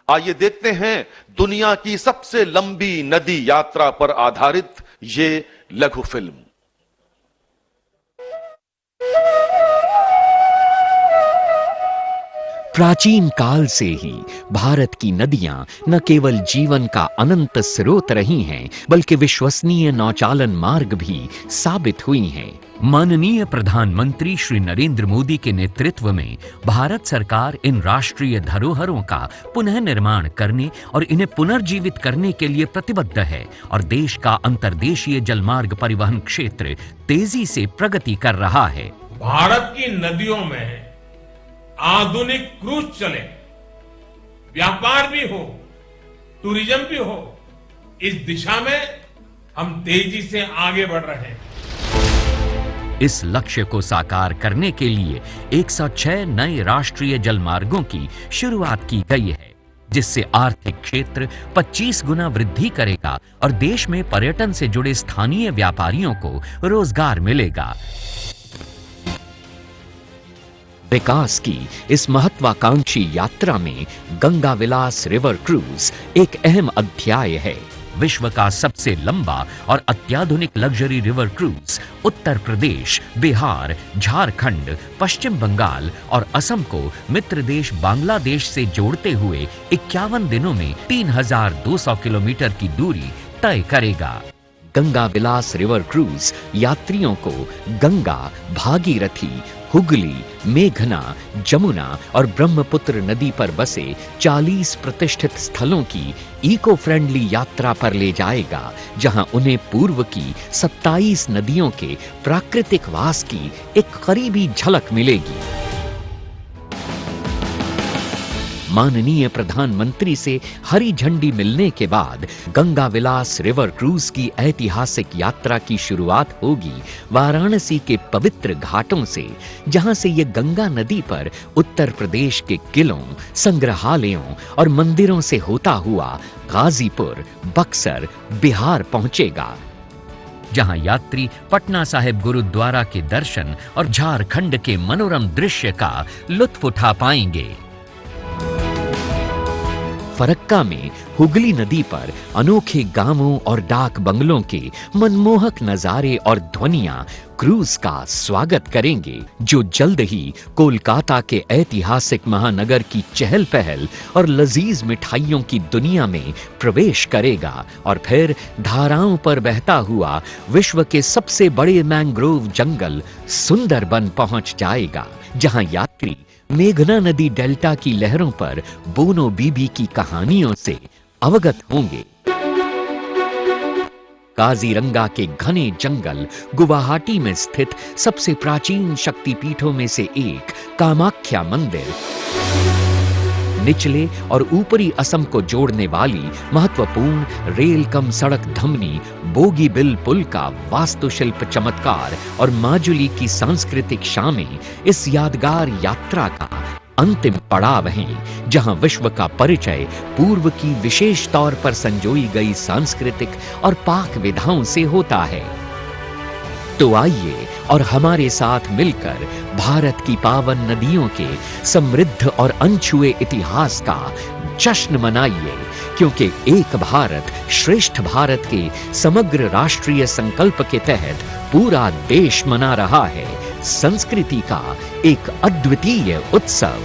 आइए देखते हैं दुनिया की सबसे लंबी नदी यात्रा पर आधारित ये लघु फिल्म। प्राचीन काल से ही भारत की नदियां न केवल जीवन का अनंत स्रोत रही हैं, बल्कि विश्वसनीय नौचालन मार्ग भी साबित हुई हैं। माननीय प्रधानमंत्री श्री नरेंद्र मोदी के नेतृत्व में भारत सरकार इन राष्ट्रीय धरोहरों का पुनः निर्माण करने और इन्हें पुनर्जीवित करने के लिए प्रतिबद्ध है और देश का अंतर्देशीय जलमार्ग परिवहन क्षेत्र तेजी से प्रगति कर रहा है। भारत की नदियों में आधुनिक क्रूज चले, व्यापार भी हो, टूरिज्म भी हो, इस दिशा में हम तेजी से आगे बढ़ रहे हैं। इस लक्ष्य को साकार करने के लिए 106 नए राष्ट्रीय जलमार्गों की शुरुआत की गई है, जिससे आर्थिक क्षेत्र 25 गुना वृद्धि करेगा और देश में पर्यटन से जुड़े स्थानीय व्यापारियों को रोजगार मिलेगा। विकास की इस महत्वाकांक्षी यात्रा में गंगा विलास रिवर क्रूज एक अहम अध्याय है। विश्व का सबसे लंबा और अत्याधुनिक luxury river cruise Uttar Pradesh, Bihar, Jharkhand, पश्चिम बंगाल और असम को मित्र देश बांग्लादेश से जोड़ते हुए 51 दिनों में 3200 किलोमीटर की दूरी तय करेगा। गंगा विलास रिवर क्रूज यात्रियों को गंगा, भागीरथी, हुगली, मेघना, जमुना और ब्रह्मपुत्र नदी पर बसे 40 प्रतिष्ठित स्थलों की इको फ्रेंडली यात्रा पर ले जाएगा, जहां उन्हें पूर्व की 27 नदियों के प्राकृतिक वास की एक करीबी झलक मिलेगी। माननीय प्रधानमंत्री से हरी झंडी मिलने के बाद गंगा विलास रिवर क्रूज की ऐतिहासिक यात्रा की शुरुआत होगी वाराणसी के पवित्र घाटों से, जहां से ये गंगा नदी पर उत्तर प्रदेश के किलों, संग्रहालयों और मंदिरों से होता हुआ गाजीपुर, बक्सर, बिहार पहुंचेगा, जहां यात्री पटना साहिब गुरुद्वारा के दर्शन और झारखंड के मनोरम दृश्य का लुत्फ उठा पाएंगे। फरक्का में हुगली नदी पर अनोखे गांवों और डाक बंगलों के मनमोहक नजारे और ध्वनियां क्रूज का स्वागत करेंगे, जो जल्द ही कोलकाता के ऐतिहासिक महानगर की चहल पहल और लजीज मिठाइयों की दुनिया में प्रवेश करेगा और फिर धाराओं पर बहता हुआ विश्व के सबसे बड़े मैंग्रोव जंगल सुंदरबन पहुंच जाएगा, जहां यात्री मेघना नदी डेल्टा की लहरों पर बोनो बीबी की कहानियों से अवगत होंगे। काजीरंगा के घने जंगल गुवाहाटी में स्थित सबसे प्राचीन शक्तिपीठों में से एक कामाख्या मंदिर, निचले और ऊपरी असम को जोड़ने वाली महत्वपूर्ण रेल कम सड़क धमनी बोगीबिल पुल का वास्तुशिल्प चमत्कार और माजुली की सांस्कृतिक शामें इस यादगार यात्रा का अंतिम पड़ाव हैं, जहां विश्व का परिचय पूर्व की विशेष तौर पर संजोई गई सांस्कृतिक और पाक विधाओं से होता है। तो आइए और हमारे साथ मिलकर भारत की पावन नदियों के समृद्ध और अनछुए इतिहास का जश्न मनाइए, क्योंकि एक भारत श्रेष्ठ भारत के समग्र राष्ट्रीय संकल्प के तहत पूरा देश मना रहा है संस्कृति का एक अद्वितीय उत्सव।